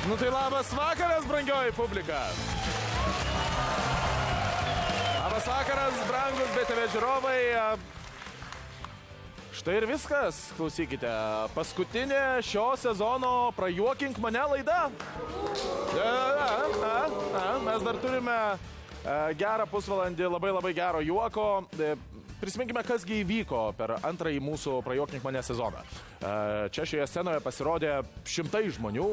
Nu tai labas vakaras, brangioji publika. Labas vakaras, brangus BTV žiūrovai. Štai ir viskas, klausykite. Paskutinė šio sezono Prajuokink mane laida. Mes dar turime gerą pusvalandį labai gero juoko. Prisiminkime, kasgi įvyko per antrąjį mūsų Prajuokink mane sezoną. Čia šioje scenoje pasirodė šimtai žmonių.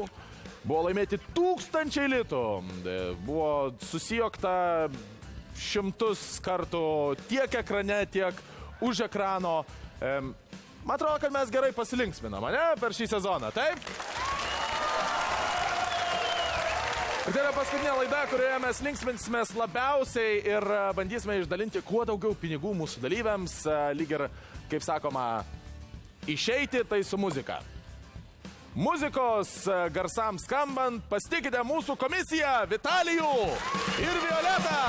Buvo laimėti 1000 litų. Buvo susijokta šimtus kartų tiek ekrane, tiek už ekrano. Man atrodo, kad mes gerai pasilinksminam, ne, per šį sezoną, taip? Ir tai yra paskutinė laida, kurioje mes linksminsimės labiausiai ir bandysime išdalinti kuo daugiau pinigų mūsų dalyviams, lyg ir, kaip sakoma, išeiti tai su muzika. Muzikos garsams skambant, pasitikite mūsų komisiją Vitalijų ir Violetą.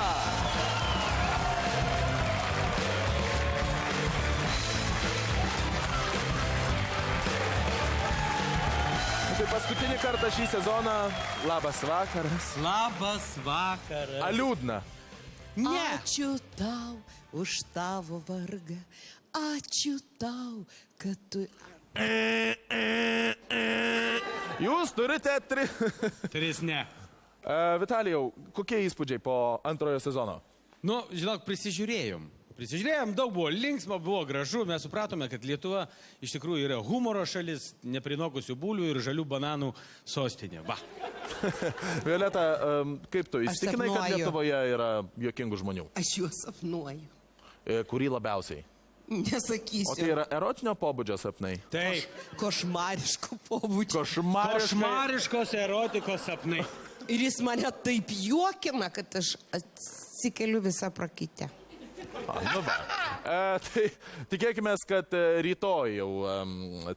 Tai paskutinį kartą šį sezoną. Labas vakaras. Labas vakaras. A liūdna? Ne. Ačiū tau už tavo vargą. Ačiū tau, kad tu... Jūs turite 3 ne. Vitalijau, kokie įspūdžiai po antrojo sezono? Nu, žinok, prisižiūrėjom, daug buvo linksma, buvo gražu, mes supratome, kad Lietuva iš tikrųjų yra humoro šalis, neprinokusių būlių ir žalių bananų sostinė. Va. Violeta, kaip tu įsitikinai, kad sapnuoju. Lietuvoje yra juokingų žmonių? Aš juos sapnuoju. Kurį labiausiai? Nesakysiu. O tai yra erotinio pobūdžio sapnai? Taip. Košmariško pobūdžio. Košmariškos erotikos sapnai. Ir jis mane taip juokina, kad aš atsikeliu visą prakytę. Nu va. Tai tikėkime, kad rytoj jau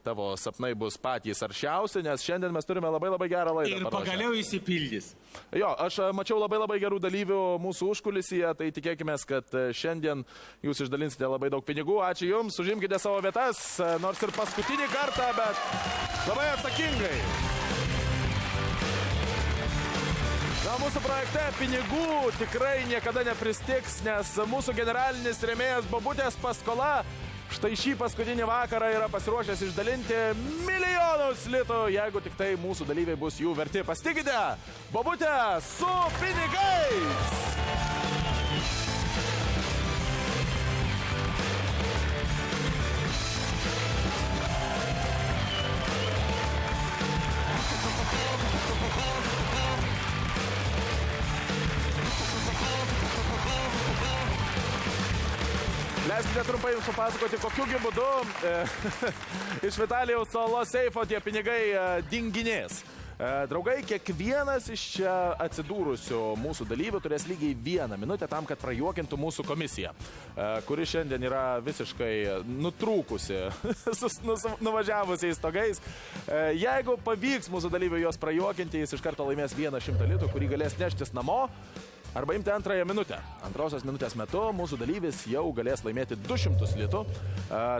tavo sapnai bus patys aršiausi, nes šiandien mes turime labai gerą laidą. Ir pagaliau įsipildys. Jo, aš mačiau labai gerų dalyvių mūsų užkulisyje, tai tikėkime, kad šiandien jūs išdalinsite labai daug pinigų. Ačiū Jums, užimkite savo vietas, nors ir paskutinį kartą, bet labai atsakingai. Na, mūsų projekte pinigų tikrai niekada nepristiks, nes mūsų generalinis rėmėjas Bobutės paskola štai šį paskutinį vakarą yra pasiruošęs išdalinti milijonus litų, jeigu tik tai mūsų dalyviai bus jų verti. Pasitikite, Bobutė su pinigais! Leiskite trumpai jums papasakoti, kokiu būdu iš Vitalijaus solo seifo tie pinigai dinginės. Draugai, kiekvienas iš čia atsidūrusių mūsų dalyvių turės lygiai 1 minutę tam, kad prajuokintų mūsų komisiją, kuri šiandien yra visiškai nutrūkusi, nuvažiavusiais stogais. Jeigu pavyks mūsų dalyvių juos prajuokinti, jis iš karto laimės 100 litų, kurį galės neštis namo. Arba imti antrąją minutę. Antrosios minutės metu mūsų dalyvis jau galės laimėti 200 litų.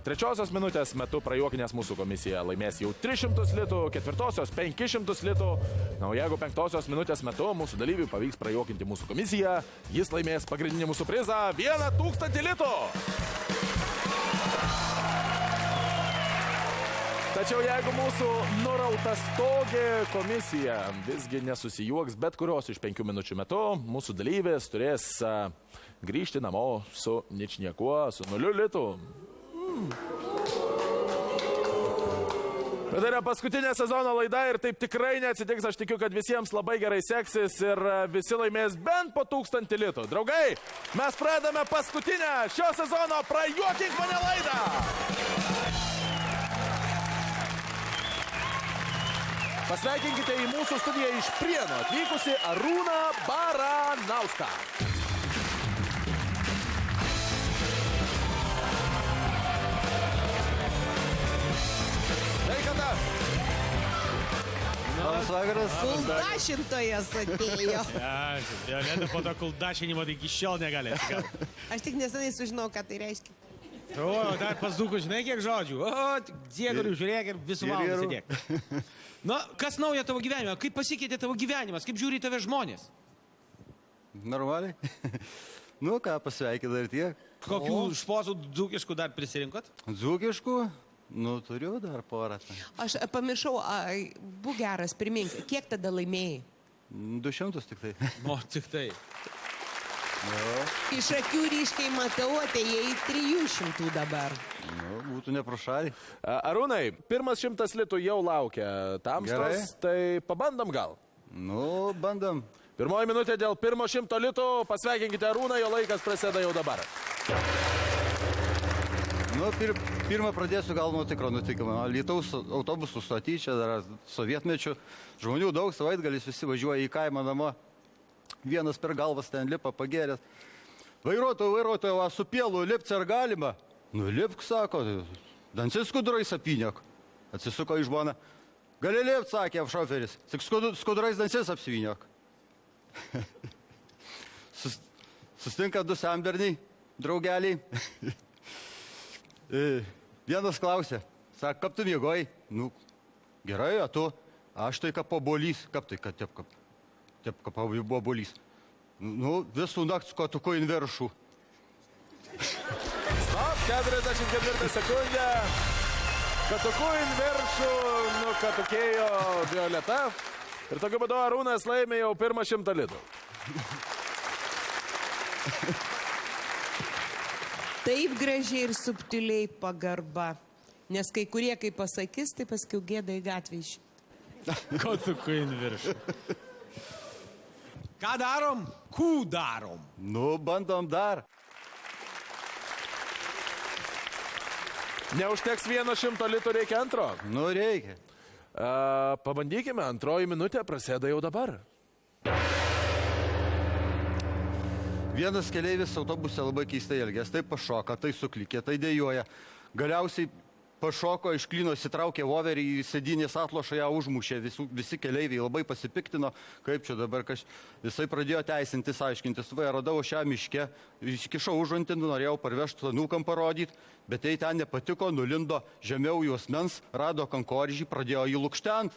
Trečiosios minutės metu prajuokinės mūsų komisija laimės jau 300 litų, ketvirtosios 500 litų. Na, o jeigu 5-osios minutės metu mūsų dalyviui pavyks prajuokinti mūsų komisiją, jis laimės pagrindinį mūsų prizą 1000 litų. Tačiau jeigu mūsų nurauta stogė komisija visgi nesusijuoks bet kurios iš 5 minučių metu, mūsų dalyvės turės grįžti namo su ničniekuo, su 0 litų. Bet tai yra paskutinė sezono laida ir taip tikrai neatsitiks. Aš tikiu, kad visiems labai gerai seksis ir visi laimės bent po 1000 litų. Draugai, mes pradedame paskutinę šio sezono Prajuokink mane laidą. Pasveikinkite į mūsų studiją iš Prienų atvykusi Arūną Baranauską. Sveikata! Labas vakaras. Kuldašintojas atėjo. Violeta po to kuldašinimo iki šiol negali atsigauti. Aš tik nesenai sužinau, ką tai reiškia. O, dar pas Dukų, žinai, kiek žodžių. O, Diegoriu, žiūrėk ir visų valandų sėdėk. Na, kas nauja tavo gyvenime? Kaip pasikeitė tavo gyvenimas? Kaip žiūri į tave žmonės? Normaliai. Nu ką, pasveikina ir tiek. Kokių šposų dzūkiškų dar prisirinkot? Dzūkiškų? Nu, turiu dar porą. Aš pamiršau, būk geras, primink, kiek tada laimėjai? 200 tik tai. O, tik tai. Iš akių ryškiai matau, atėjai 300 dabar. Nu, būtų ne pro šalį. Arūnai, pirmas 100 litų jau laukia tamstos, tai pabandom gal. Nu, bandom. Pirmoji minutė dėl pirmo 100 litų. Pasveikinkite Arūną, jo laikas prasideda jau dabar. Nu, pirmą pradėsiu gal nuo tikro nutikimo. Alytaus autobusų stoty, čia dar sovietmečių. Žmonių daug, savaitgalis visi važiuoja į kaimą namo. Vienas per galvas ten lipa pagėręs. Vairuotojau, su pielu lipti ar galima? Nu, lipk, sako, dansis skudurais apyniok. Atsisuko į žmoną. Gali lipti, sakė šoferis. Tik skudurais dansis apsivyniok. Sustinka du senberniai, draugeliai. Vienas klausė, sako, kap tu mėgoj? Nu, gerai, o tu? Aš tai kap obuolys. Kap tai, kad taip kap obuolys. Nu, visų nakts kotuku in viršų. Stop, 44 sekundė. Katuku in viršų, nukatukėjo Violeta. Ir tokiu būdu Arūnas laimė jau pirmą 100 litų. Taip gražiai ir subtiliai pagarba. Nes kai kurie, kai pasakys, tai paskiau gėda į gatvę iš. Ko tu kuin viršų? Ką darom? Kų darom? Nu, bandom dar. Neužteks vieno 100 litų, reikia antro. Nu, reikia. Pabandykime, antroji minutė prasideda jau dabar. Vienas keleivis autobuse labai keistai elgės, tai pašoka, tai suklikė, tai dėjoja. Galiausiai pašoko, išklino, įsitraukė voverį į sėdynės atlošą, ją užmušė, visi keleiviai labai pasipiktino, kaip čia dabar visai pradėjo teisintis, aiškintis, radau šią miškę, iškišau užuntį, norėjau parvežti anūkam parodyti, bet jai ten nepatiko, nulindo žemiau juosmens, rado kankorėžį, pradėjo jį lukštent.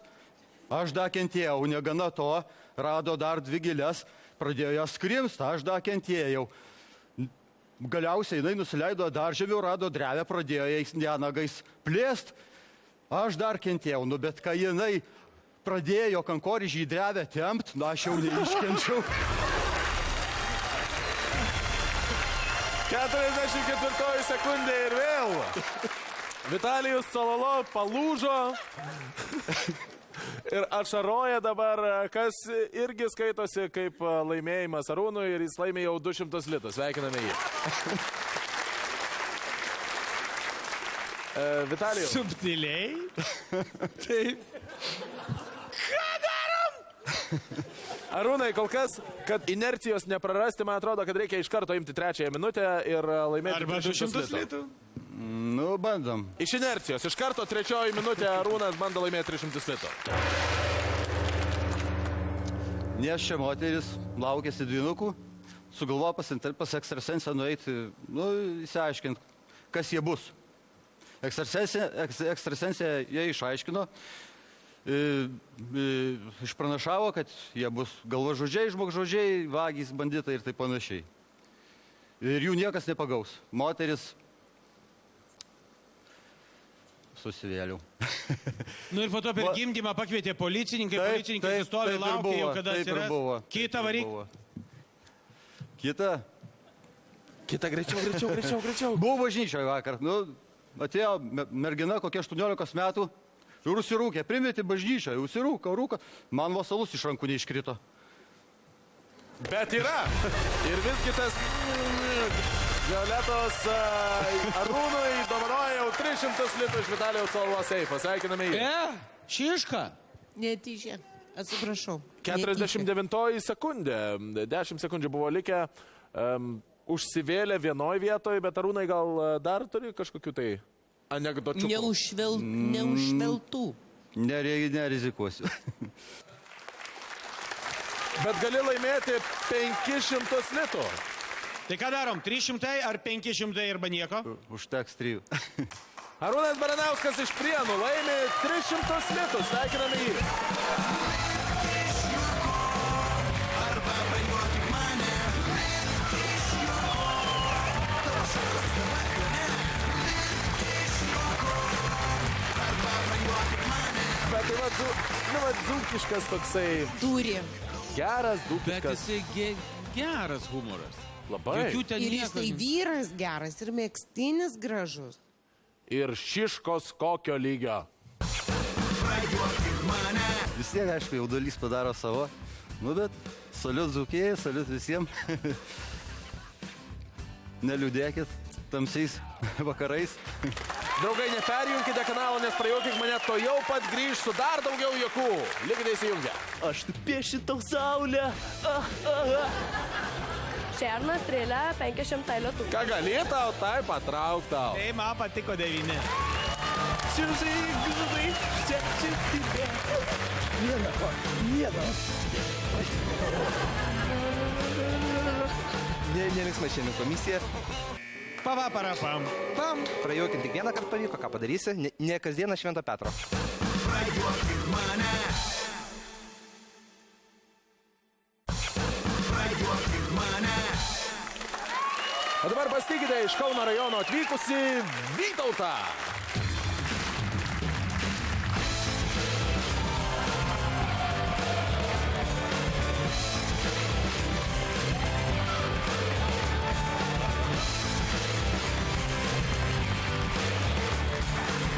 Aš da kentėjau, negana to, rado dar 2 gilės, pradėjo jas krimsti, aš da kentėjau. Galiausiai jinai nusileido dar žemiau, rado drevę, pradėjo jais nagais plėst. Aš dar kentėjau, nu bet kai jinai pradėjo kankorėžį į drevę tempt, nu aš jau neiškenčiau. 44 sekundė ir vėl. Vitalijus Cololo palūžo ir ašaroja dabar, kas irgi skaitosi kaip laimėjimas Arūnui ir jis laimė jau 200 litų. Sveikiname jį. Vitalijus. Subtiliai? Taip. Ką darom? Arūnai, kol kas, kad inercijos neprarasti, man atrodo, kad reikia iš karto imti 3 minutę ir laimėti Arba 200 litų. Nu, bandom. Iš inercijos, iš karto 3 minutė Arūnas bando laimėti 300 litų. Nes čia moteris laukėsi dvynukų, sugalvojo pas ekstrasensę nueiti, nu, įsiaiškinti, kas jie bus. Ekstrasensė jie išaiškino, išpranašavo, kad jie bus galvažudžiai, žmogžudžiai, vagys, banditai ir taip panašiai. Ir jų niekas nepagaus. Moteris susivėliau. Nu ir po to per gimdymą pakvietė policininkai sustovi, laukė jau kada atsiras. Kita varyk. Kita, greičiau. Buvau bažnyčioje vakar. Nu, atėjo mergina kokia 18 metų ir užsirūkė. Primėti bažnyčioje, užsirūko. Man vasalus iš rankų neiškrito. Bet yra. Ir visgi tas Violetos Arūnui dovanoja jau 300 litų iš Vitalijaus Cololo seifo. Sveikiname jį. Šiška. Netyčia. Atsiprašau. 49 sekundė. 10 sekundžių buvo likę. Užsivėlė vienoj vietoj, bet Arūnai gal dar turi kažkokių tai anekdočių? Neužveltų. Nerizikuosiu. Bet gali laimėti 500 litų. Tai ką darom, 300 ar 500 arba nieko? Užteks 3. Arūnas Baranauskas iš Prienų laimi 300 litų. Sveikiname jį. Bet tai va dzūkiškas toksai Turi. geras, Bet dzūkiškas. jisai geras humoras. Labai. Jokių ten Ir nieko. jisai vyras geras, ir mėgstinis gražus. Ir šiškos kokio lygio. Vis tiek, aišku, jaudulys padaro savo. Nu, bet soliut Dzūkijai, soliut visiems. Neliūdėkit tamsiais vakarais. Draugai, neperjunkite kanalo, nes prajuokink mane, to jau pat grįž su dar daugiau juokų. Likite įsijungę. Aš nupiešiu tau saulę. Šernas strėlė 500 litų. Ką gali tau, tai patrauk tau. Tai man patiko 9. Siuzai, gudai, septintybė. Vieną. Nelinksma šiandien komisija. Pavaparapam. Pam. Prajuokinti tik vieną kartą pavyko, ką padarysi. Ne kasdieną Švento Petro. O dabar pasitikite iš Kauno rajono atvykusi Vytautą.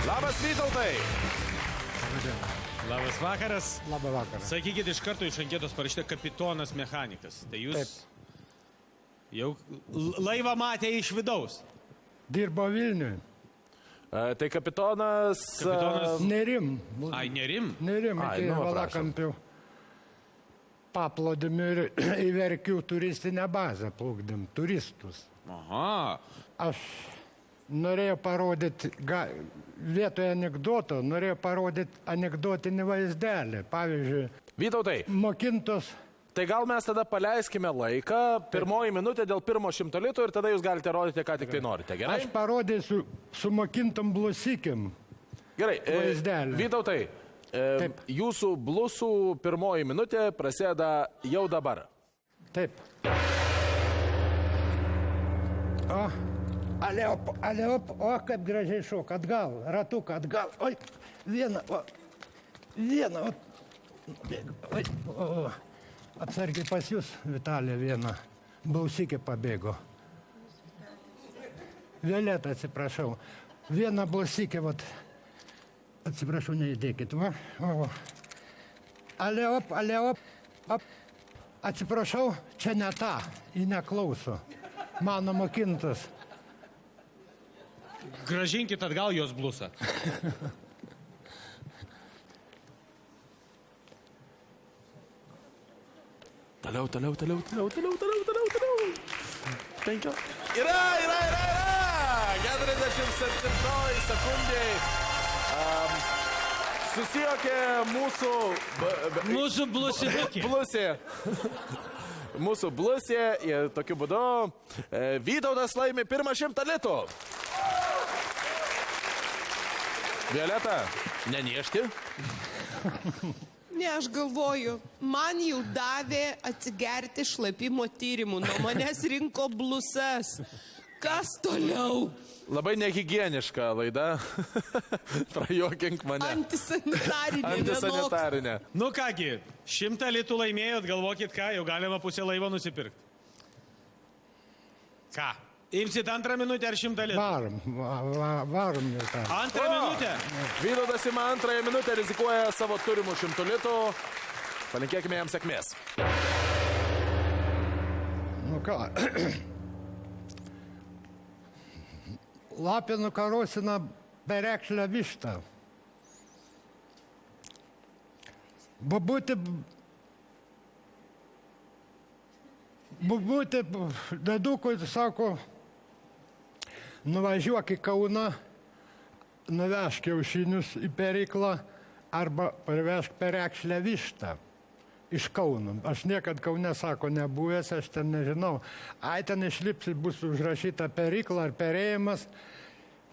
Labas, Vytautai. Labas vakaras. Labą vakarą. Sakykit iš karto iš anketos parašyta kapitonas mechanikas. Tai jūs jau laivą matė iš vidaus. Dirbo Vilniui. Tai kapitonas... Kapitonas- Nerim. Ai, nerim. Nerim Ai, iki nu, prašom. Valakampių paplūdimių ir į Verkių turistinę bazę plukdėm, turistus. Aha. Aš norėjau parodyti, vietoje anekdoto, norėjau parodyti anekdotinį vaizdelį. Pavyzdžiui, Vytautai, mokintos, tai gal mes tada paleiskime laiką, pirmoji minutė dėl pirmo 100 litų ir tada jūs galite rodyti, ką tik tai norite, gerai? aš parodysiu su mokintom blusikim. Gerai, vaizdelį. Vytautai, Taip. jūsų blusų pirmoji minutė prasideda jau dabar. Taip. O, aliop, o kaip gražiai šoka, atgal, ratuką, atgal. Oi, vieną, o, oi, o. Atsargiai pas jūs, Vitalija, vieną. Blausikė pabėgo. Violeta, atsiprašau. Vieną blausikė, atsiprašau, neįdėkit, va. O. Aliop, op. Atsiprašau, čia ne ta, ji neklauso. Mano mokintas. Gražinkit atgal jos blusą. Toliau. 5. Yra! 47 sekundžiai. Susijokė mūsų... Mūsų blusinukė. Blusė. Mūsų blusė ir tokiu būdu Vytautas laimi pirmą 100 litų. Violeta, neniešti? Ne, aš galvoju, man jau davė atsigerti šlapimo tyrimų, nuo manęs rinko blusas. Kas toliau? Labai nehigieniška laida. Prajuokink mane. Antisanitarinė. Antisanitarinė. Nu kągi, 100 litų laimėjot, galvokit ką, jau galima pusę laivo nusipirkti. Ką? Imsit antrą minutę ar 100 litų? Varom jau tą. Antrą minutę? Vytautas ima antrąją minutę, rizikuoja savo turimų 100 litų. Palinkėkime jam sėkmės. Nu ką. Lapė nukarosina berekšlę vištą. Bubutė dedukui sako, nuvažiuok į Kauną, nuvežk kiaušinius į Periklą arba parvežk perekšlę vištą. iš Kauno. Aš niekad Kaune, sako, nebuvęs, aš ten nežinau. Ai, ten išlipsi, bus užrašyta perikla ar perėjimas.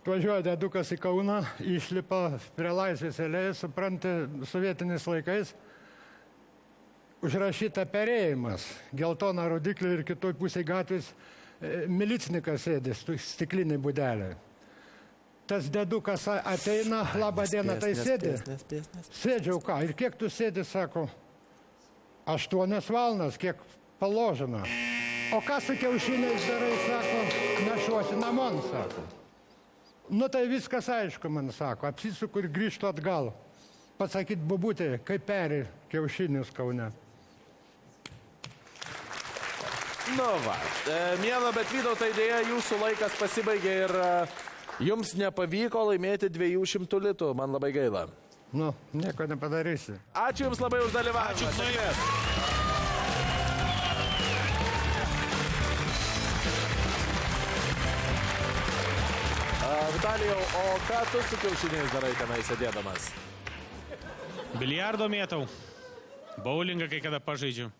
Važiuoja dedukas į Kauną, išlipa prie Laisvės alėjos, supranti, sovietiniais laikais. Užrašyta perėjimas, geltona rodiklė ir kitoj pusėje gatvės milicininkas sėdės, stikliniai būdeliai. Tas dedukas ateina, labą dieną, tai sėdė. Sėdžiau ką, ir kiek tu sėdė, sako, 8 valandas, kiek paložina. O ką su kiaušiniais darai, sako, nešuosi namon, sako. Nu tai viskas aišku, man sako, apsisuku ir grįžtu atgal. Pasakyt, bubutė, kaip peri kiaušinius Kaune. Nu va, miela, bet Vytautai, dėja, jūsų laikas pasibaigė ir jums nepavyko laimėti 200 litų. Man labai gaila. Nu, nieko nepadarysi. Ačiū Jums labai už dalyvavimą. Ačiū, Sėkmės. Vitalijau, o ką tu su kiaušiniais darai tenai sėdėdamas? Biliardo mėtau. Bowlingą kai kada pažaidžiu.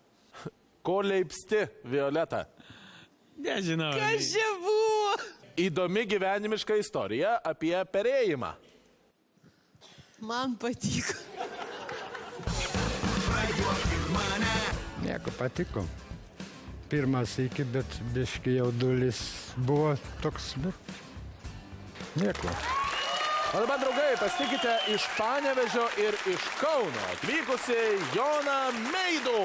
Ko leipsti, Violeta? Nežinau. Kas čia buvo? Įdomi gyvenimiška istorija apie perėjimą. Man patiko. Nieko patiko. Pirmas iki, bet biški jaudulis buvo toks, bet nieko. O dabar, draugai, pasitikite iš Panevėžio ir iš Kauno atvykusi Joną Meidų.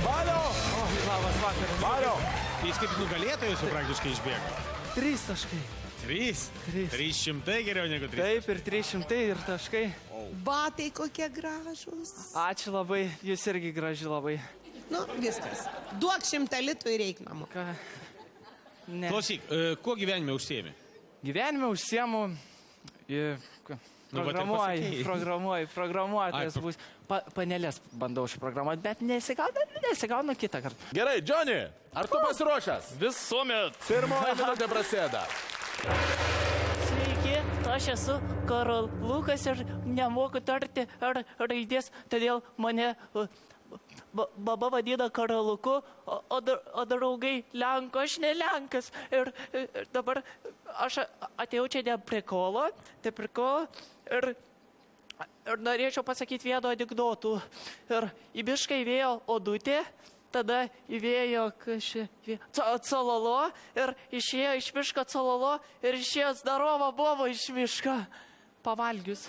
Valio! Labas vakaras. Valio! Jis kaip nugalėtojas jau praktiškai išbėgo. 3 taškai. 3? 300 geriau negu 3. Taip, ir 300 ir taškai. Batai kokie gražūs. Ačiū labai, jūs irgi graži labai. Nu, viskas. Duok 100 litų ir eik namo. Ką? Ne. Klausyk, kuo gyvenime užsiemi? Gyvenime užsiemu, programuotojas bus. Panelės bandau užprogramuoti, bet nesigauna kitą kartą. Gerai, Johnny, ar tu pasiruošęs? Visuomet. Pirmoji minutė prasideda. Sveiki, aš esu Karolukas ir nemoku tarti raidės, todėl mane baba vadina Karoluku, o draugai Lenku, aš ne Lenkas. Ir dabar aš atėjau čia ne prikolo, ir norėčiau pasakyti vieną anekdotų. Ir į mišką įvėjo odutė, tada įvėjo cololo ir išėjo iš miško cololo ir išėjo zdarova boba iš miško pavalgius.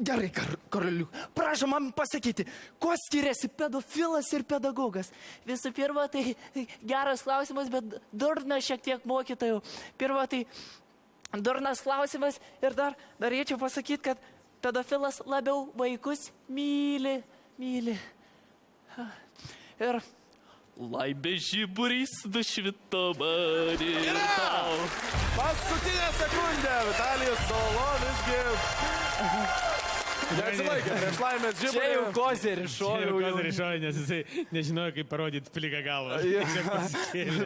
Gerai, Karoliuk, prašom man pasakyti, kuo skiriasi pedofilas ir pedagogas? Visų pirma, tai geras klausimas, bet durnas šiek tiek mokytojų. Pirma, tai durnas klausimas ir dar norėčiau pasakyti, kad pedofilas labiau vaikus myli. Ir laimės žiburys nušvito mane ir tau. Paskutinė sekundė, Vitalijus Solo visgi neatsilaikė prieš laimės žiburį. Čia jau kozerį šoviau. Nes jisai nežinojo, kaip parodyti pliką galvą. Tiesiog pasikėlė.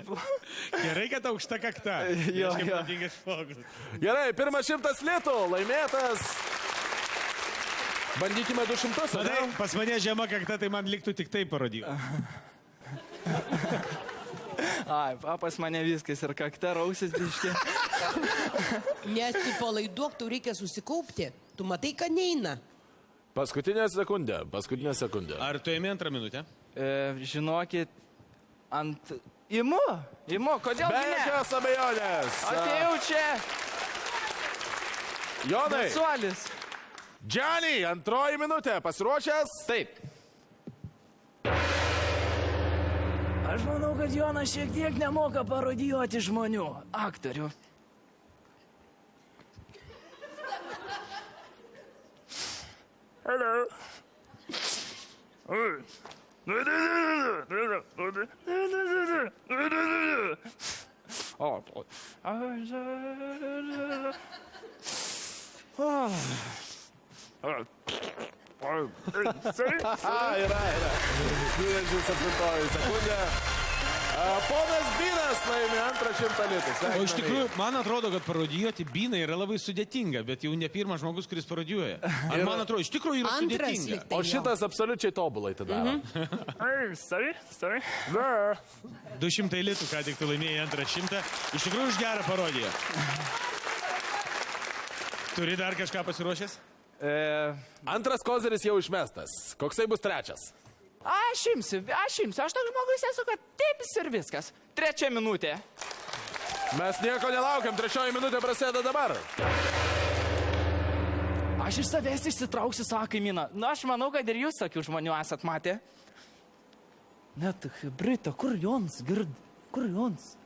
Gerai, kad aukšta kakta. Reiškia, protingas žmogus. Gerai, pirmas 100 litų, laimėtas. Bandykime 200. Matai, pas mane žema kakta, tai man liktų tik tai parodyti. Ai, pas mane viskas ir kakta, rausis biškė. Nesipalaiduok, tau reikia susikaupti. Tu matai, kad neina. Paskutinė sekundė. Ar tu ėmė antrą minutę? Žinokit, Imu, kodėl Be ne? jokios abejonės. Atėjau čia. Jonai. Suolis. Johnny, antroji minutė. Pasiruošęs? Taip. Aš manau, kad Jonas šiek tiek nemoka parodijuoti žmonių. Aktorių. Hello. Yra. 27 sekundė. Ponas Binas laimė antrą 100 litų. O iš tikrųjų, man atrodo, kad parodijuoti Biną yra labai sudėtinga, bet jau ne pirmas žmogus, kuris parodijuoja. Ar man atrodo, iš tikrųjų yra Antras sudėtinga? lyg tai O šitas absoliučiai tobulai tada. Sorry. 200 litų, ką tik tu laimėjai antrą 100. Iš tikrųjų, už gerą parodiją. Turi dar kažką pasiruošęs? Antras kozeris jau išmestas. Koksai bus trečias? Aš imsiu. Aš toks žmogus esu, kad taip ir viskas. 3 minutė. Mes nieko nelaukiam, 3 minutė prasideda dabar. Aš iš savęs išsitrauksiu savo kaimyną. Na, aš manau, kad ir jūs tokių žmonių esat matę. Net Brita, kur Jons, gird? Kur Jons?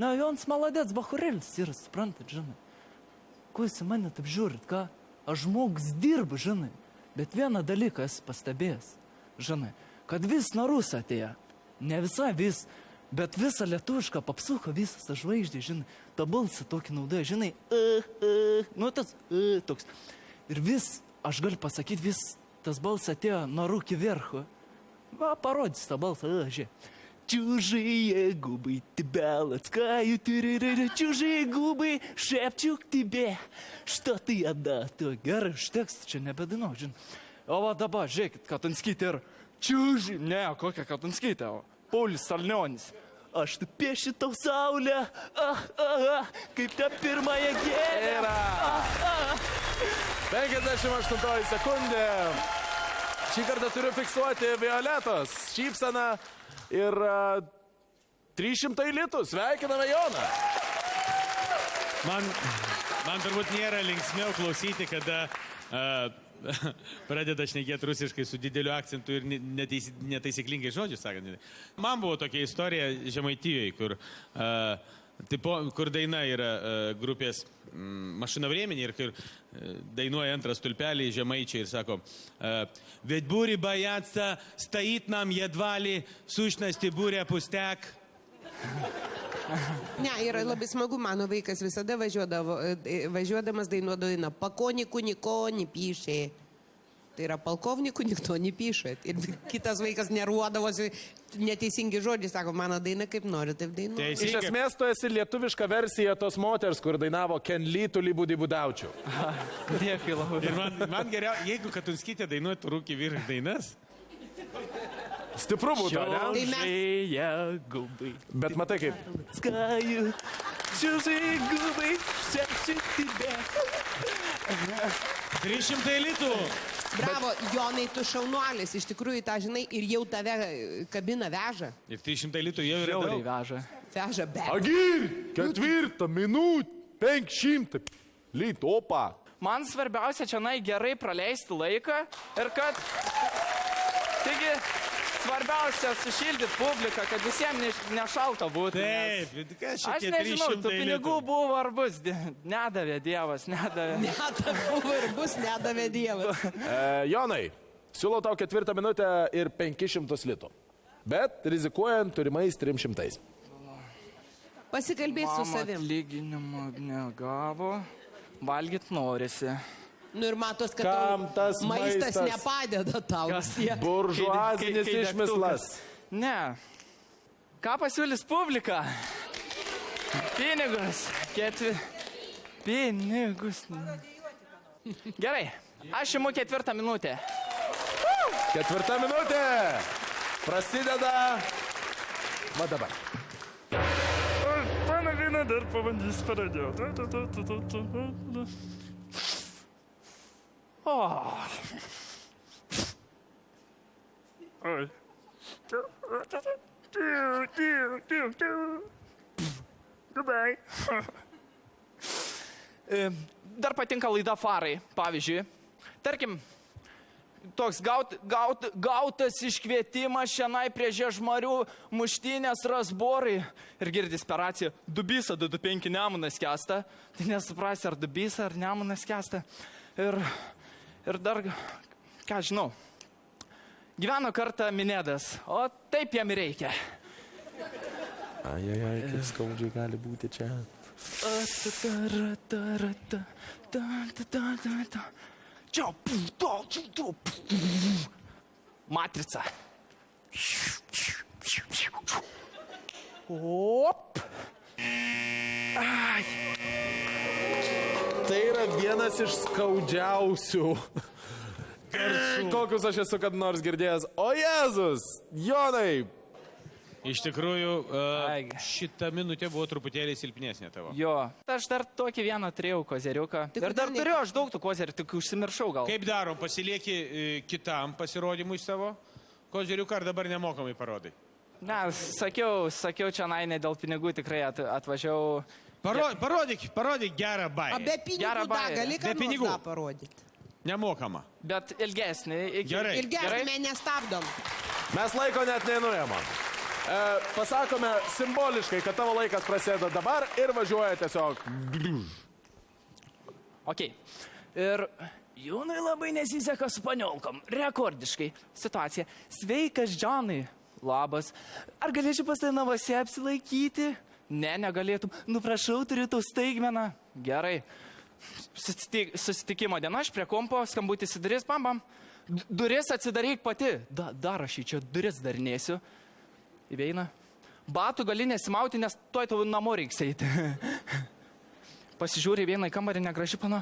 Na, Jons maladėts bachurėlis ir suprantat, žinai. Ko jūs į mane taip žiūrit, ką? Aš žmogus dirbu, žinai. Bet vieną dalyką esu pastebėjęs, žinai, kad vis narus atėjo. Ne visai vis, bet visą lietuvišką papsuką, visas žvaigždė, žinai. Ta balsą tokį naudoja, žinai. Nu, tas toks. Ir vis, aš galiu pasakyti, vis tas balsas atėjo nuo rūkį verchu. Va, parodys tą balsą, žiūrėk. Чужие губы тебя ласкают, чужие губы шепчут тебе, что ты отда. Gerai, iš teksto čia nebedinau, žinai. O va dabar, žiūrėkit, Katanskytė ir čiūži. Ne, kokia Katanskytė, o Paulius Salnionis. Aš tu piešiu tau saulę, kaip tą pirmąją gėlę. 58 sekundė. Šį kartą turiu fiksuoti Violetos šypseną ir 300 litų. Sveikiname Joną. Man turbūt nėra linksmiau klausyti, kada pradeda šnekėti rusiškai su dideliu akcentu ir netaisyklingai žodžius sakant. Man buvo tokia istorija Žemaitijoje, kur daina yra grupės Mašina времени ir kur dainuoja antrą stulpelį žemaičiai ir sako Ведь бури боятся, стоит нам едва ли, в сущности буря пустяк. Ne, yra labai smagu, mano vaikas visada važiuodamas dainuodavo Pakoniku niko nepyšė. Tai yra palkovnikų nikto nepyšė. Ir kitas vaikas neruodavosi neteisingi žodžiai, sako, mano daina kaip nori, taip dainuoju. Iš esmės, tu esi lietuviška versija tos moters, kur dainavo Ken Lee, tu libūdį būdaučiau. Dėkui labai. Ir man geriau, jeigu Katanskytė dainuotų rūkį vyrai dainas. Stipru būtų, ne? Чужие губы. Bet matai kaip. Ласкают, чужие губы шепчут тебе. 300 litų. Bravo, Jonai, tu šaunuolis, iš tikrųjų tą žinai ir jau tave kabina veža. Ir 300 litų jau yra Žiauriai daug. veža. Veža be. Agir, 4 minutė, 500 litų, opa. Man svarbiausia čia gerai praleisti laiką ir kad... Taigi, svarbiausia sušildyti publiką, kad visiems nešalta būtų. Taip, kas šiek Aš tiek nežinau, 300 tų pinigų buvo ar bus. Nedavė Dievas, nedavė. Nedavė ir bus nedavė Dievas. Jonai, siūlau tau 4 minutę ir 500 litų. Bet rizikuojant turimais 300. Pasikalbėti su Mama savim. atlyginimo negavo, valgyt norisi. Nu ir matos, kad Kam tas maistas maistas? nepadeda tau. Buržuazinis išmislas. Ne. Ką pasiūlys publika? Pinigus. Pinigus. Gerai. Aš imu 4 minutę. 4 minutė. Prasideda. Va dabar. Pana Vina dar pabandys paradėti. O. Oi. Goodbye. Dar patinka laida Farai, pavyzdžiui. Tarkim, toks gautas iškvietimas šiandien prie Žiežmarių muštynės Rasborai ir girdis per raciją Dubisa 225 Nemunas skęsta. Tai nesuprasi, ar Dubisa, ar Nemunas skęsta. Ir dar, ką žinau, gyveno kartą Minėdas, o taip jam reikia. Ai, kaip skaudžiai gali būti čia. Matrica. Op. Ai. Tai yra vienas iš skaudžiausių. Kokius aš esu kad nors girdėjęs. O Jėzus, Jonai. Iš tikrųjų, šita minutė buvo truputėlį silpnesnė tavo. Jo. Aš dar tokį vieną turėjau kozeriuką. Ir dar turiu aš daug tų kozerių, tik užsimiršau gal. Kaip darom, pasilieki kitam pasirodymui savo kozeriuką ar dabar nemokamai parodai? Na, sakiau čia ne dėl pinigų tikrai atvažiavau. Parodyk gerą bairį. Be pinigų gali ką nors tą parodyti. Nemokama. Bet ilgesnį. Gerai. Ilgesnį nestabdom. Mes laiko net nenuėjom. Pasakome simboliškai, kad tavo laikas prasideda dabar ir važiuoja tiesiog. Ok. Ir Jonui labai nesiseka su paniolkom. Rekordiškai situacija. Sveikas, Džonai. Labas. Ar galėčiau pas tai namuose apsilaikyti? Ne, negalėtum. Nu, prašau, turiu tau staigmeną. Gerai. Susitikimo diena, aš prie kompo, skambutis į duris, bam. Duris atsidaryk pati. Dar aš į čia duris darinėsiu. Įveina. Batų gali nesimauti, nes tuoj tavo namo reiks eiti. Pasižiūrė vieną į kambarį negraži pana.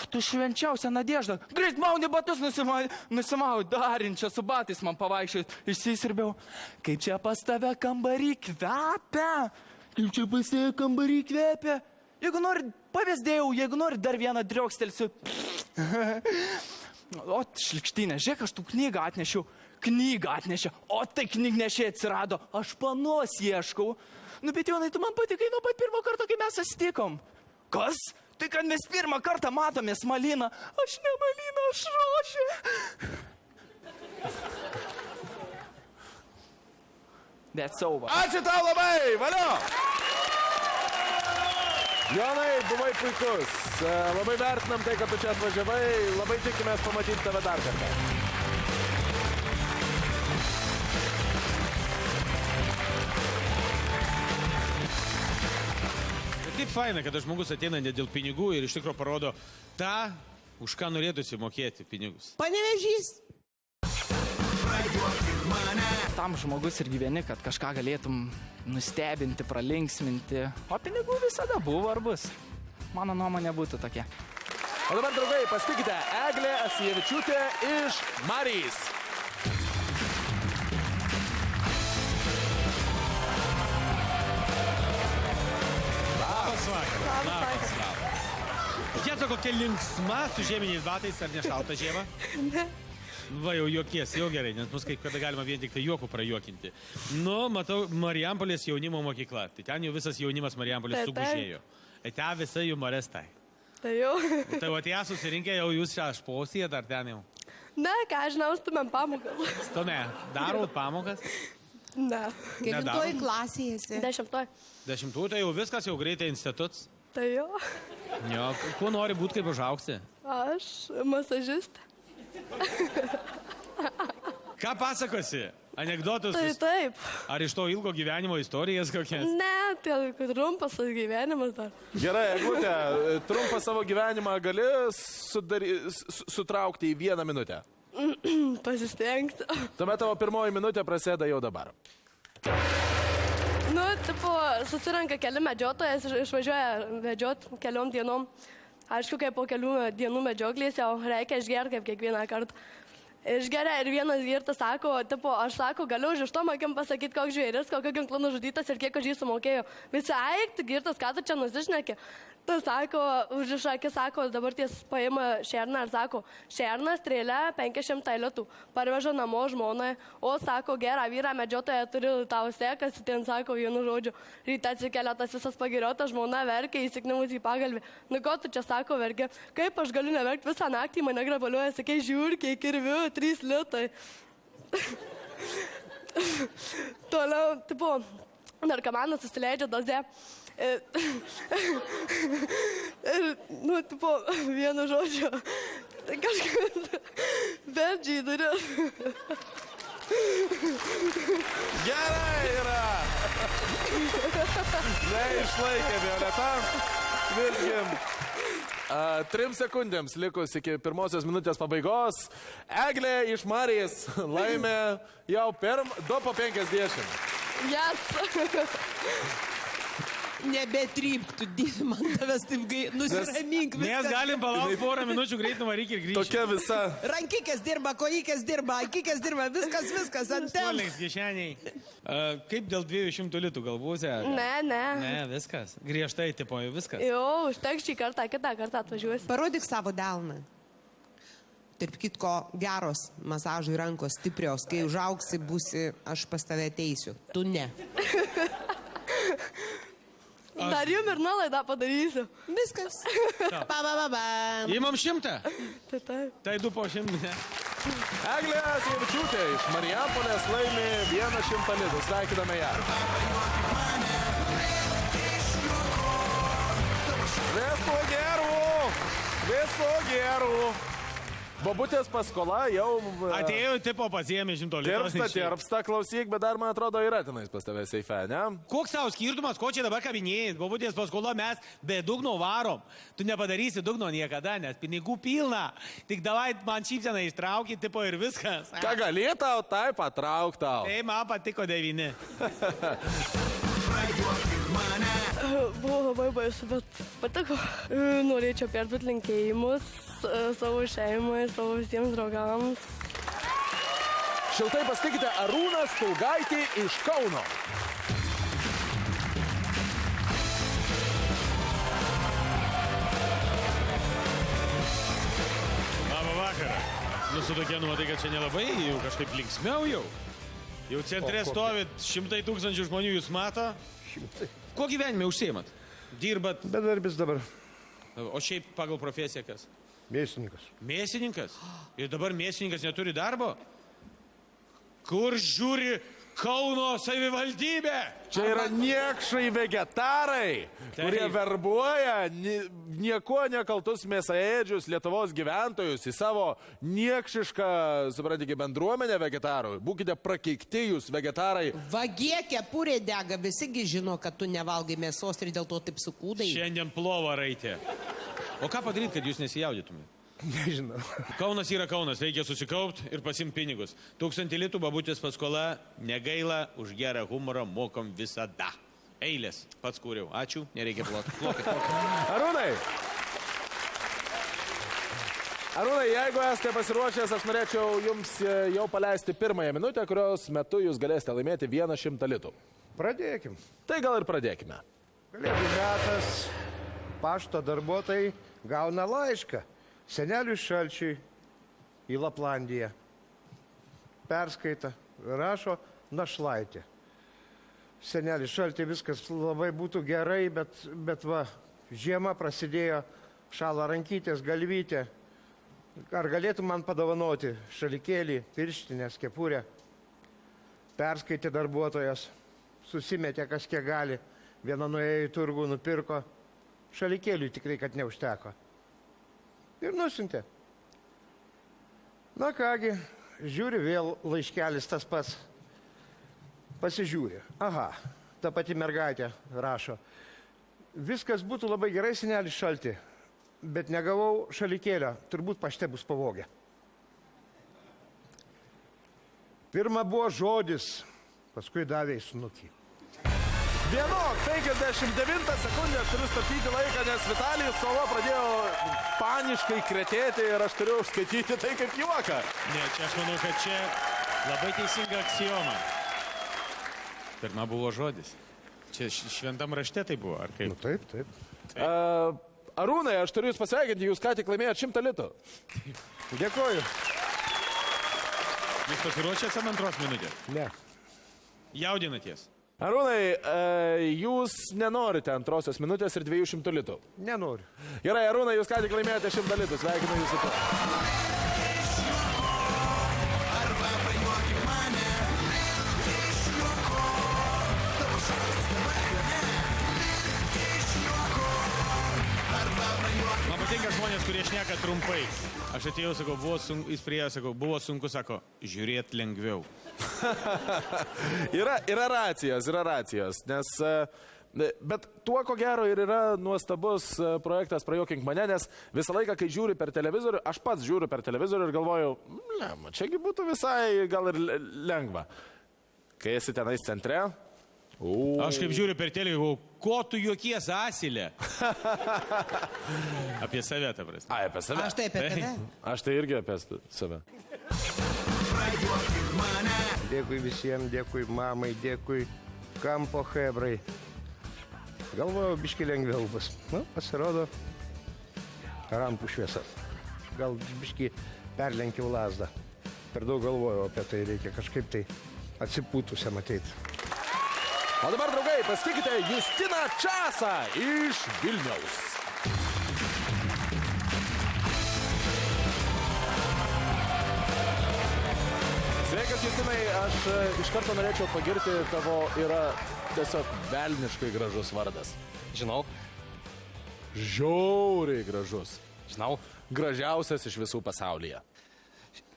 Tu švenčiausia Nadežda. Greit mauni batus nusimau. Darinčia su batais man pavaikščiai. Išsisirbiau. Kaip čia pas tave kambarį kvepia? Jeigu nori, pavyzdėjau, jeigu nori dar vieną driokstelsiu. O, šlikštinė, žiūrėk, aš tų knygą atnešiau. O tai knygnešė atsirado. Aš panos ieškau. Nu, bet Jonai, tu man patikai nuo pat pirmo karto, kai mes susitikom. Kas? Tai kad mes pirmą kartą matomės Malina. Aš ne Malina, aš Rošė. That's over. Ačiū tau labai, valio! Jonai, buvai puikus. Labai vertinam tai, kad tu čia atvažiavai. Labai tikimės pamatyti tave dar kartą. Taip faina, kad žmogus ateina ne dėl pinigų ir iš tikrųjų parodo tą, už ką norėtųsi mokėti pinigus. Panevėžys. Tam žmogus ir gyveni, kad kažką galėtum nustebinti, pralinksminti. O pinigų visada buvo ar bus. Mano nuomonė būtų tokia. O dabar, draugai, pasitikite Eglė Asijevičiūtė iš Marys. Jėdzo, kokia linksma su žieminiais batais, ar nešalta žiema? Ne. Va, jau juokies, jau gerai, nes mus kai kada galima vien tik tai juokų prajuokinti. Nu, matau, Marijampolės jaunimo mokykla. Tai ten jau visas jaunimas Marijampolės sugužėjo. Ten visa jumorestai. Tai jau. Tai va, tie susirinkę jau jūs čia aš posėt, ar ten jau? Ne, ką žinau, stumėm pamokas. Stumė, darot pamokas? Ne. Kelintoj klasėje esi? 10. 10, tai jau viskas, jau greitai instituts. Tai jau. Jo, kuo nori būti, kaip užaugsi? Aš masažistė. Ką pasakosi? Anekdotus? Tai taip. Ar iš to ilgo gyvenimo istorijas kokias? Ne, tai trumpas gyvenimas dar. Gerai, Eglutė, trumpą savo gyvenimą gali sutraukti į 1 minutę? Pasistengti. Tuomet tavo pirmoji minutė prasideda jau dabar. Nu, tipo, susirenka keli medžiotojas ir išvažiuoja medžiot keliom dienom. Aišku, kaip po kelių dienų medžioklės jau reikia išgerti kaip kiekvieną kartą. Išgeria ir vienas girtas sako, tipo, aš sako, galiu už to makim pasakyti, koks žvėris, kokio ginklo nužudytas ir kiek aš jį sumokėjau. Visi aikti, girtas, ką tu čia nusišneki? Tu sako, užrišakė, sako, dabar ties paima šerną ir sako, šerną strėlę 500 litų. Parveža namo žmonai, o sako, gerą vyrą medžiotoją turi tau sekas, ten sako vienu žodžiu. Ryte atsikelia tas visas pagiriotas, žmona verkia, įsiknimus į pagalbį. Nu, ko tu čia sako, verkia? Kaip aš galiu neverkti visą naktį, mane grabaliuoja, sakai, žiūrkiai, kirviu, 3 litai. Toliau, tipo, narkomanas susileidžia doze. Ir, nu, tipo, vienu žodžiu, tai kažkas beldžia į duris. Gerai yra! Neišlaikė Violeta. Visgi 3 sekundėms likus iki pirmosios minutės pabaigos. Eglė iš Marės laimė jau 2 po 50. Yes. Nebetrypk, tu divi, man tavęs taip nusiramink Mes viskas. galim palaukti porą minučių, greit nuvaryk ir grįžti. Tokia visa. Rankikės dirba, kojikės dirba, akikės dirba, viskas ant ten. Suolings kišeniai. Kaip dėl 200 litų galvūzė? Ne. Ne, viskas. Griežtai, tipo, viskas. Jau, užteks šį kartą, kitą kartą atvažiuosi. Parodyk savo delną. Tarp kitko, geros masažui rankos stiprios. Kai užaugsi, būsi, aš pas tave ateisiu. Tu ne. Dar jum ir nuolaidą padarysiu. Viskas. Pa. Įmam 100. Taip. Tai 2 po 100. Eglė Sievičiūtė iš Marijampolės laimi 100 litų. Sveikiname ją. Viso gerų. Bobutės paskola jau... Atėjo, tipo, pasiėmė 100 litų. Tirpsta, klausyk, bet dar, man atrodo, yra tenais pas tave seife, ne? Koks tau skirtumas, ko čia dabar kabinėjai? Bobutės paskola mes be dugno varom. Tu nepadarysi dugno niekada, nes pinigų pilna. Tik davai man šypseną ištraukį, tipo, ir viskas. Ką galėtau, tai patrauk tau. Tai man patiko 9. Buvo labai baisu, bet patiko. Norėčiau perduoti linkėjimus savo šeimai, savo visiems draugams. Šiltai pasitikite Arūnas Tulgaitį iš Kauno. Labą vakarą. Nu, su tokia nuotaika čia nelabai, jau kažkaip linksmiau jau. Jau centre stovi 100 000 žmonių, jūs mato? Ko gyvenime užsiimat? Dirbat? Bedarbis dabar. O šiaip pagal profesiją kas? Mėsininkas. Mėsininkas? Ir dabar mėsininkas neturi darbo? Kur žiūri Kauno savivaldybė? Čia yra niekšai vegetarai, kurie verbuoja nieko nekaltus mėsaėdžius Lietuvos gyventojus į savo niekšišką, suprantate, bendruomenę vegetarų. Būkite prakeikti jūs, vegetarai. Vagie kepurė dega, visigi žino, kad tu nevalgai mėsos ir dėl to taip sukūdai. Šiandien plovą raitė. O ką padaryti, kad jūs nesijaudytumėte? Nežinau. Kaunas yra Kaunas, reikia susikaupti ir pasimti pinigus. 1000 litų babutės paskola, negaila, už gerą humorą mokam visada. Eilės, pats kūriau. Ačiū, nereikia plokit. Arūnai, jeigu esate pasiruošęs, aš norėčiau jums jau paleisti pirmąją minutę, kurios metu jūs galėsite laimėti 100 litų. Pradėkim. Tai gal ir pradėkime. Kalėdų metas, pašto darbuotojai gauna laišką. Seneliui Šalčiui į Laplandiją. Perskaita, rašo Našlaitė. Seneliui Šalčiui viskas labai būtų gerai, bet va, žiema prasidėjo, šala rankytės, galvytė. Ar galėtų man padovanoti šalikėlį, pirštinės, kepurę? Perskaitė darbuotojas, susimetė kas kiek gali. Viena nuėjo į turgų, nupirko. Šalikėliui tikrai, kad neužteko. Ir nusintė. Na kągi, žiūri vėl laiškelis tas pats. Pasižiūri. Aha, ta pati mergaitė rašo. Viskas būtų labai gerai, seneli Šalti, bet negavau šalikėlio, turbūt pašte bus pavogę. Pirma buvo žodis, paskui davė į snukį. 1:59 sekundės turiu stabdyti laiką, nes Vitalijus Solo pradėjo paniškai kretėti ir aš turiu užskaityti tai kaip juoką. Ne, čia aš manau, kad čia labai teisinga aksioma. Pirma buvo žodis. Čia šventam rašte tai buvo, ar kaip? Nu taip, taip. Arūnai, aš turiu jūs pasveikinti, jūs ką tik laimėjot 100 litų. Dėkoju. Jūs pasiruošėt antros minutės? Ne. Jaudinaties. Arūnai, jūs nenorite antrosios minutės ir 200 litų. Nenoriu. Gerai, Arūnai, jūs ką tik laimėjote 100 litų. Sveikinu jūsų to. Man patinka žmonės, kurie šneka trumpai. Aš atėjau, sakau, jis priejo, sakau, buvo sunku, sako, žiūrėt lengviau. Yra racijos, nes... Bet tuo, ko gero, ir yra nuostabus projektas Prajuokink mane, nes visą laiką, kai žiūri per televizorių, aš pats žiūriu per televizorių ir galvoju, čiagi būtų visai gal ir lengva. Kai esi tenais centre, Aš kaip žiūriu per televiziją, ko tu juokies, asilė? Apie save, ta prasme. Ai, apie save. Aš tai apie tave. Aš tai irgi apie save. Dėkui visiems, dėkui mamai, dėkui kampo hebrai. Galvojau, biški lengviau bus. Nu, pasirodo, rampų šviesa. Gal biški perlenkiau lasdą. Per daug galvojau apie tai, reikia kažkaip tai atsipūtusiam ateiti. O dabar, draugai, pasitikite Justiną Časą iš Vilniaus. Sveikas, Justinai, aš iš karto norėčiau pagirti, tavo yra tiesiog velniškai gražus vardas. Žinau, Žiauriai gražus. žinau. Gražiausias iš visų pasaulyje.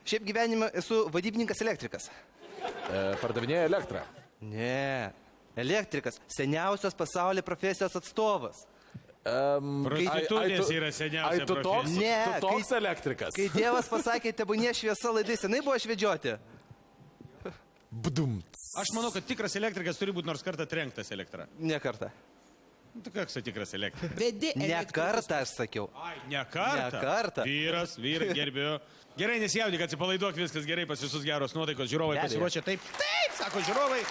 Šiaip gyvenime esu vadybininkas elektrikas. Pardavinėja elektrą. Ne, elektrikas. Seniausios pasaulio profesijos atstovas. Prostitutės yra seniausia tu toks, profesija. Ne, tu toks elektrikas. Kai Dievas pasakė, tebūnie šviesa laidai, senai buvo švedžioti. Bdum. Aš manau, kad tikras elektrikas turi būti nors kartą trenktas elektra. Ne kartą. Nu, tai koks tikras elektrikas? Vedi Ne elektrikus. kartą, aš sakiau. Ai, ne kartą. Ne kartą. Vyrai, gerbiu. Gerai, nesijaudik, atsipalaiduok, viskas gerai, pas visus geros nuotaikos, žiūrovai Be abejo. pasiruošę. Taip, sako žiūrovai.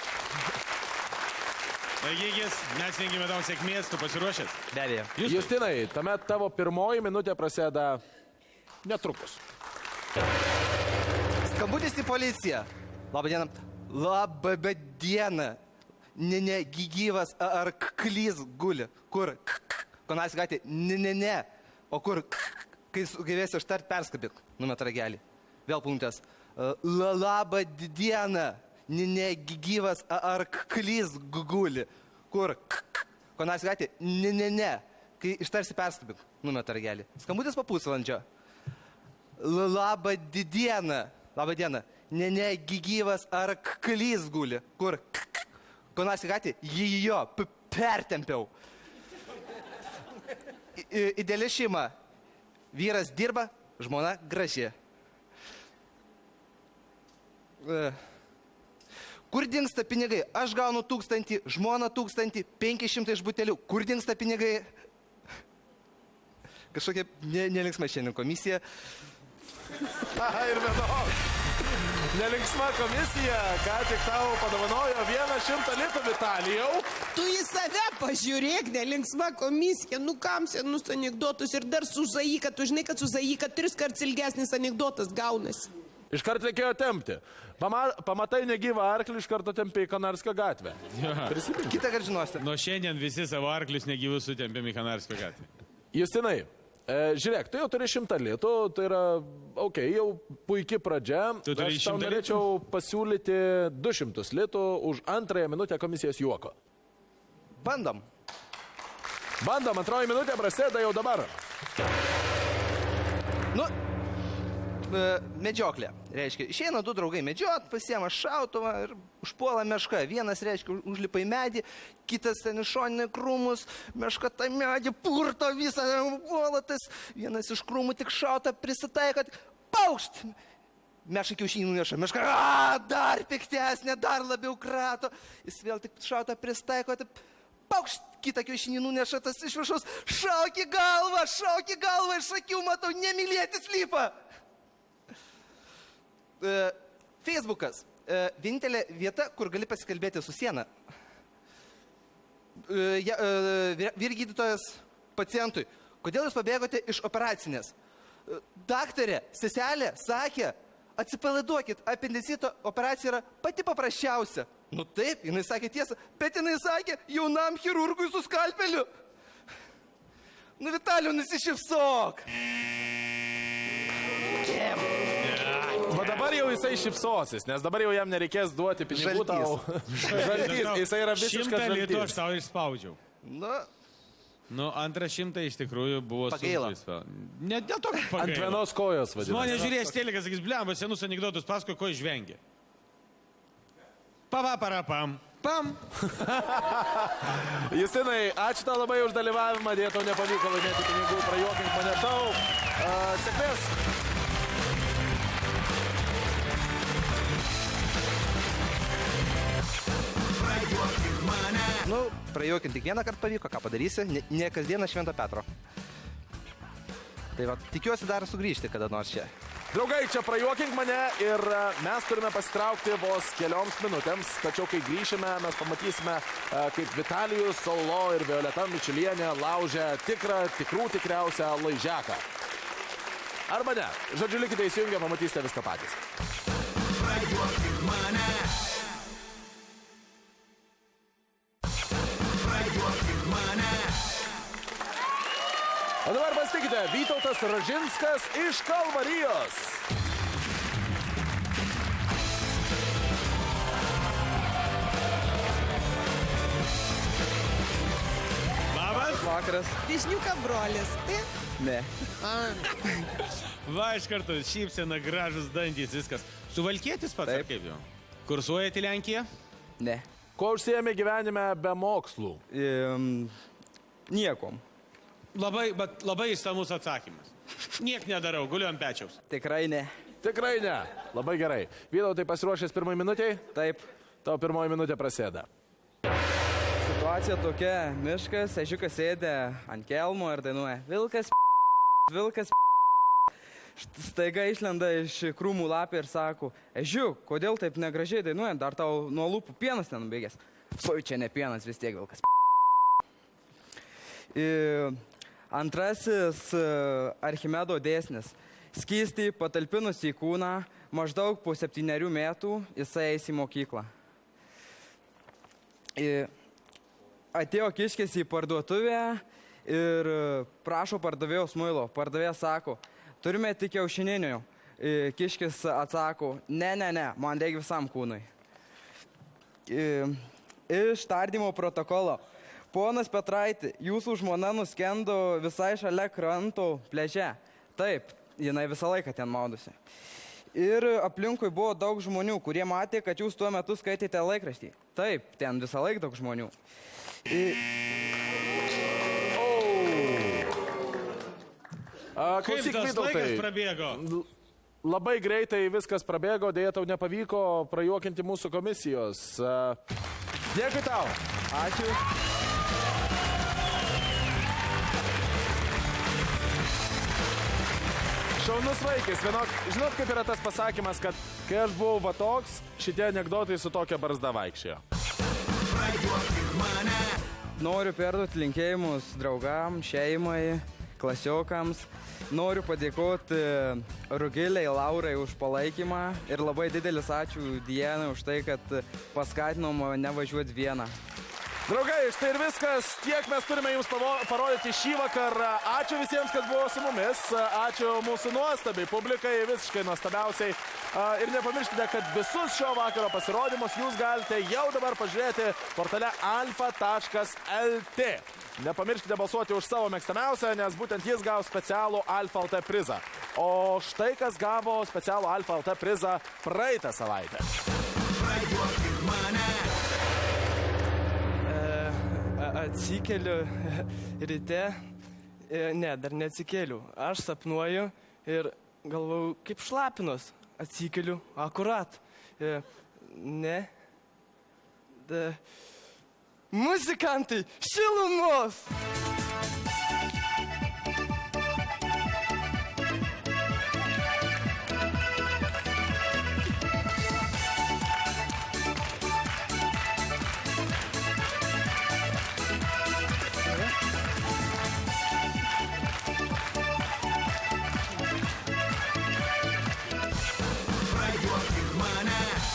Taigygis, mes linkime tau sėkmės, tu pasiruošęs? Be abejo. Justinai, tuomet tavo pirmoji minutė prasideda netrukus. Skambutis į policiją. Labą dieną. Labą dieną. Ne, gyvas ar klys guli. Kur? Konais gatė. Ne. O kur? Kai sugebėsi ištart, perskabik. Numet ragelį. Vėl punktas. Labą dieną. Ne, gyvas ar klys guli. Kur? Konais gatė. Ne. Kai ištarsi, perskabik. Numet ragelį. Skambutis po pusvalandžio. Labą dieną. Labą dieną. Ne, gyvas ar klys guli. Kur? Konasi gatė, jo, pertempiau. Ideali šeima. Vyras dirba, žmona graži. Kur dingsta pinigai? Aš gaunu 1000, žmona 1500 iš butelių. Kur dingsta pinigai? Kažkokia nelinksma šiandien komisija. Ir vienok. Nelinksma komisija, ką tik tau padovanojo 100 litų, Vitalijau. Tu į save pažiūrėk, nelinksma komisija, nu kam senus anekdotus ir dar su Zaika, tu žinai, kad su Zaika 3 kartus ilgesnis anekdotas gaunasi. Iškart reikėjo tempti. Pamatai negyvą arklį, iš karto tempi į Kanarskio gatvę. Kitą kartą žinosite. Nuo šiandien visi savo arklius negyvus sutempėm į Kanarskio gatvę. Justinai, žiūrėk, tu jau turi 100 litų, tai yra, jau puikia pradžia. Tu turi Aš tau 100 norėčiau pasiūlyti 200 litų už antrąją minutę komisijos juoko. Bandom. Antroji minutė prasideda jau dabar. Nu, medžioklė. Reiškia, išeina 2 draugai medžiot, pasiema šautuvą ir užpuola mešką. Vienas, reiškia, užlipa į medį, kitas ten iššonina krūmus, meška tą medį purto visą, puola tas. Vienas iš krūmų tik šauta, prisitaiko, paukšt! Meška kiaušinį nuneša, meška, dar piktesnė, dar labiau krato. Jis vėl tik šauta, prisitaiko, paukšt! Kitą kiaušinį nuneša, tas iš viršaus, šauk į galvą, iš akių matau, nemylėti slypa. Facebookas. Vienintelė vieta, kur gali pasikalbėti su siena. Vyrgydytojas pacientui. Kodėl jūs pabėgote iš operacinės? Daktarė, seselė, sakė, atsipalaiduokit, apendicito operacija yra pati paprasčiausia. Nu taip, jinai sakė tiesą, bet jinai sakė jaunam chirurgui su skalpeliu. Nu, Vitalijau, nusišypsok. Va dabar jau jisai šypsosis, nes dabar jau jam nereikės duoti pinigų tau. Žaltys. Jisai yra visiškas 100 litų aš žaltys. tau išspaudžiau. Nu, antrą 100 iš tikrųjų buvo Pagaila. Ne dėl to, kad Ant pagaila. vienos kojos vadinasi. Žmonės žiūrės telekas, sakys, blemba, senus anekdotus pasko, ko išvengė. Pam. Justinai, ačiū tau labai už dalyvavimą, dėja tau nepavyko laimėti pinigų, prajuokink mane tau. Sėkmės. Prajuokink mane. Nu, prajuokinti tik vieną kartą pavyko, ką padarysi, ne kasdieną Švento Petro. Tai va, tikiuosi dar sugrįžti kada nors čia. Draugai, čia prajuokink mane ir mes turime pasitraukti vos kelioms minutėms, tačiau kai grįšime, mes pamatysime, kaip Vitalijus Solo ir Violeta Mičelienė laužia tikrų tikriausią laižiaką. Arba ne. Žodžiu, likite įsijungę, pamatysite viską patys. Prajuokink mane. Prajuokink mane. O dabar pasitikite, Vytautas Ražinskas iš Kalvarijos. Labas. Vakaras. Vyšniuka brolis. Tai? Ne. Va, iš karto šypsena, gražus dantys, viskas. Suvalkietis pats, ar kaip jau? Kursuojate į Lenkiją? Ne. Ko užsiėmė gyvenime be mokslų? Niekom. Labai išsamus atsakymas. Niek nedarau, guliu ant pečiaus. Tikrai ne. Tikrai ne. Labai gerai. Vytautai, pasiruošęs pirmai minutiai? Taip. Tavo pirmoji minutė prasideda. Situacija tokia, miškas, ežiukas sėdė ant kelmo ir dainuoja. Vilkas. Staiga išlenda iš krūmų lapė ir sako, ežiuk, kodėl taip negražiai dainuojant, dar tau nuo lūpų pienas nenubėgęs. Fui, čia ne pienas, vis tiek vilkas. Antrasis Archimedo dėsnis. Skystį patalpinus į kūną, maždaug po 7 metų jisai eis į mokyklą. Atėjo kiškis į parduotuvę ir prašo pardavėjos muilo. Pardavėjas sako, turime tik kiaušininių. Kiškis atsako, ne, man reikia visam kūnui. Iš tardymo protokolo. Ponas Petraiti, jūsų žmona nuskendo visai šalia kranto pliaže. Taip, jinai visą laiką ten maudosi. Ir aplinkui buvo daug žmonių, kurie matė, kad jūs tuo metu skaitėte laikraštį. Taip, ten visą laiką daug žmonių. Kaip tas laikas prabėgo? Labai greitai viskas prabėgo, dėja tau nepavyko prajuokinti mūsų komisijos. Dėkui tau. Ačiū. Šaunus vaikis. Žinot, kaip yra tas pasakymas, kad kai aš buvau va toks, šitie anekdotai su tokia barzda vaikščiojo. Noriu perduoti linkėjimus draugam, šeimai, klasiokams. Noriu padėkoti Rugilei, Laurai už palaikymą ir labai didelis ačiū Dianai už tai, kad paskatino mane važiuoti vieną. Draugai, štai ir viskas. Tiek mes turime jums parodyti šį vakarą. Ačiū visiems, kas buvo su mumis. Ačiū mūsų nuostabiai publikai, visiškai nuostabiausiai. Ir nepamirškite, kad visus šio vakaro pasirodymus jūs galite jau dabar pažiūrėti portale alfa.lt. Nepamirškite balsuoti už savo mėgstamiausią, nes būtent jis gaus specialų Alfa LT prizą. O štai kas gavo specialų Alfa LT prizą praeitą savaitę. Atsikeliu ryte, ne, dar neatsikeliu. Aš sapnuoju ir galvoju, kaip šlapinos. Atsikeliu akurat. Ne. Muzikantai, šilumos!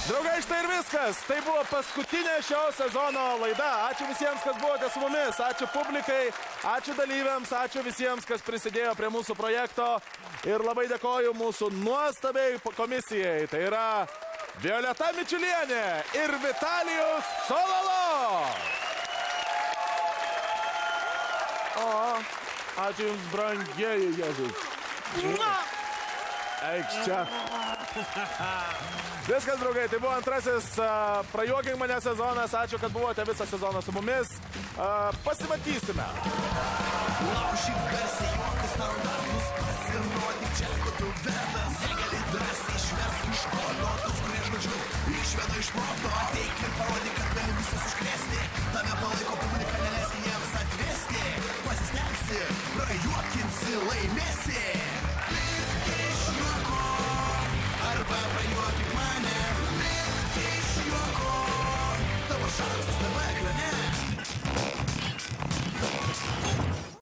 Draugai, štai ir viskas. Tai buvo paskutinė šio sezono laida. Ačiū visiems, kas buvote su mumis. Ačiū publikai, ačiū dalyviams, ačiū visiems, kas prisidėjo prie mūsų projekto. Ir labai dėkoju mūsų nuostabiai komisijai. Tai yra Violeta Mičelienė ir Vitalijus Sololo. O, ačiū jums, brangieji Jėzus. Eik čia. Viskas, draugai, tai buvo antrasis prajuokink mane sezonas. Ačiū, kad buvote visą sezoną su mumis. Pasimatysime. Laužyk garsiai juokas standartus, pasirodyk čia, ko tu vertas. Negali drąsiai švęs iš kolotos, kurie žodžiu, išveda iš proto. Ateik ir parodyk, kad gali visus užkrėsti. Tave palaiko publika,